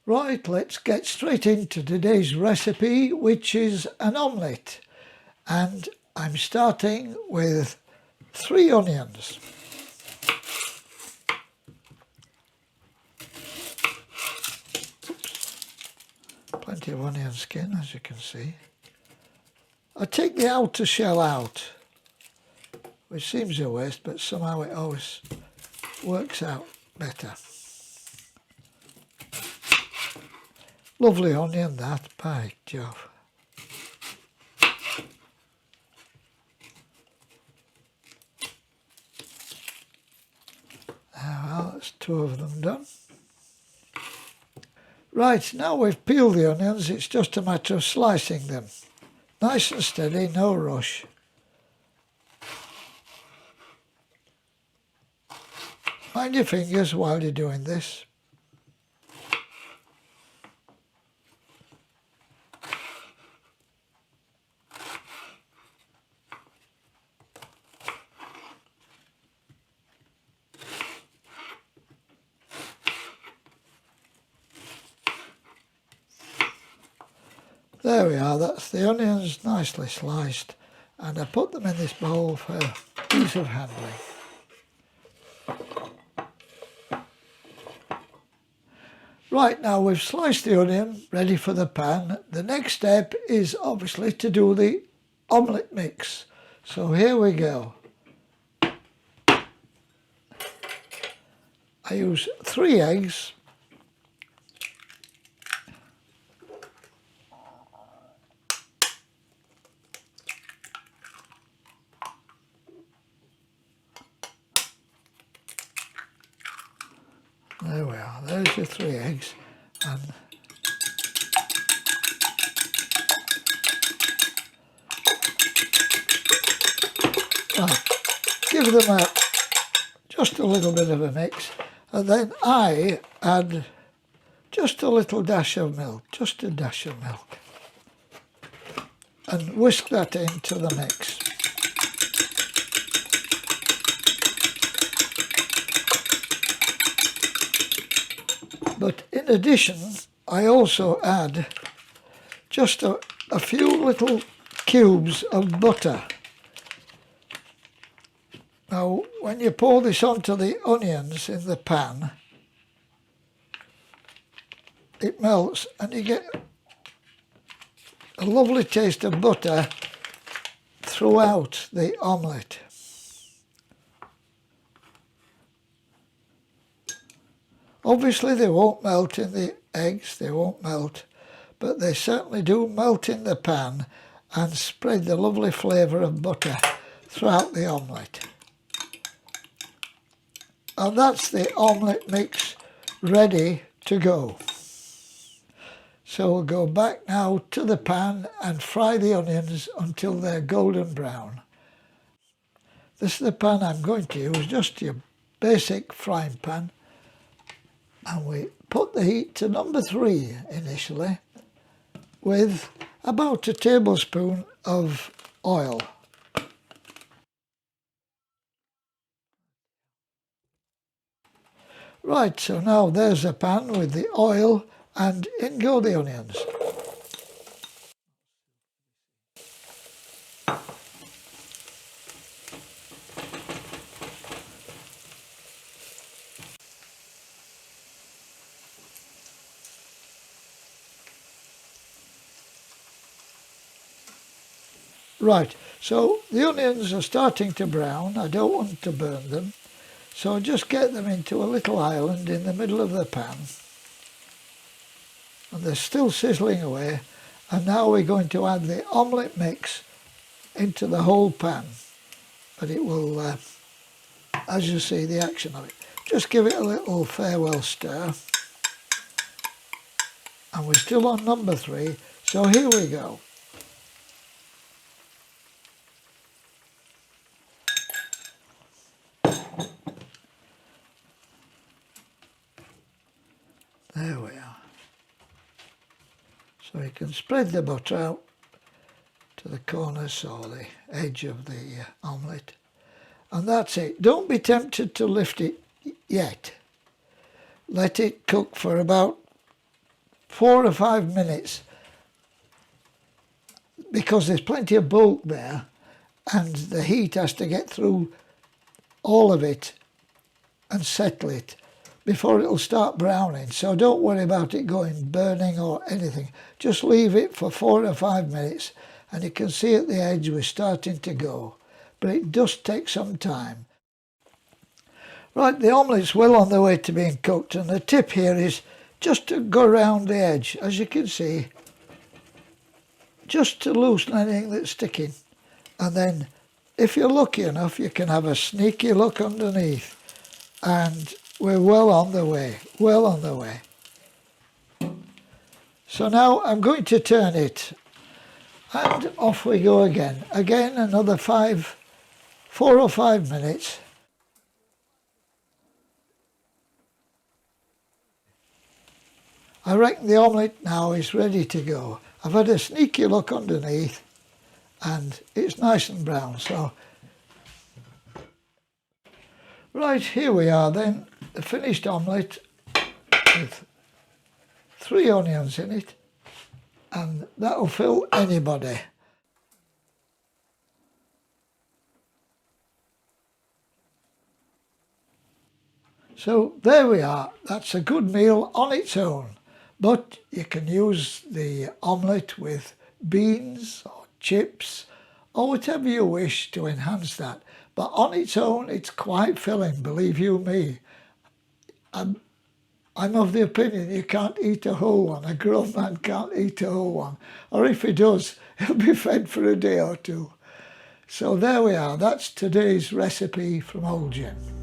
Right, let's get straight into today's recipe, which is an omelette. And I'm starting with 3 onions. Plenty of onion skin, as you can see. I take the outer shell out, which seems a waste, but somehow it always works out better. Lovely onion that, by Jove. Well, that's 2 of them done. Right, now we've peeled the onions, it's just a matter of slicing them. Nice and steady, no rush. Mind your fingers while you're doing this. There we are, that's the onions nicely sliced, and I put them in this bowl for ease of handling. Right, now we've sliced the onion, ready for the pan. The next step is obviously to do the omelette mix. So here we go. I use 3 eggs. There we are, there's your 3 eggs. And right, give them just a little bit of a mix, and then I add just a little dash of milk, just a dash of milk, and whisk that into the mix. But in addition, I also add just a few little cubes of butter. Now, when you pour this onto the onions in the pan, it melts and you get a lovely taste of butter throughout the omelette. Obviously they won't melt in the eggs, they won't melt, but they certainly do melt in the pan and spread the lovely flavour of butter throughout the omelette. And that's the omelette mix ready to go. So we'll go back now to the pan and fry the onions until they're golden brown. This is the pan I'm going to use, just your basic frying pan. And we put the heat to number 3 initially with about a tablespoon of oil. Right, so now there's a pan with the oil and in go the onions. Right, so the onions are starting to brown. I don't want to burn them, so just get them into a little island in the middle of the pan. And they're still sizzling away. And now we're going to add the omelette mix into the whole pan. But it will, as you see, the action of it. Just give it a little farewell stir. And we're still on number 3, so here we go. There we are. So you can spread the butter out to the corners or the edge of the omelette. And that's it. Don't be tempted to lift it yet. Let it cook for about 4 or 5 minutes, because there's plenty of bulk there and the heat has to get through all of it and settle it before it'll start browning. So don't worry about it going burning or anything. Just leave it for 4 or 5 minutes and you can see at the edge we're starting to go. But it does take some time. Right, the omelette's well on the way to being cooked, and the tip here is just to go around the edge, as you can see, just to loosen anything that's sticking. And then if you're lucky enough, you can have a sneaky look underneath. And we're well on the way, well on the way. So now I'm going to turn it, and off we go again. Again, another 4 or 5 minutes. I reckon the omelette now is ready to go. I've had a sneaky look underneath and it's nice and brown. So, right, here we are then, the finished omelette with 3 onions in it, and that'll fill anybody. So there we are. That's a good meal on its own. But you can use the omelette with beans or chips or whatever you wish to enhance that. But on its own, it's quite filling, believe you me. I'm of the opinion you can't eat a whole one. A grown man can't eat a whole one. Or if he does, he'll be fed for a day or two. So there we are. That's today's recipe from Old Jim.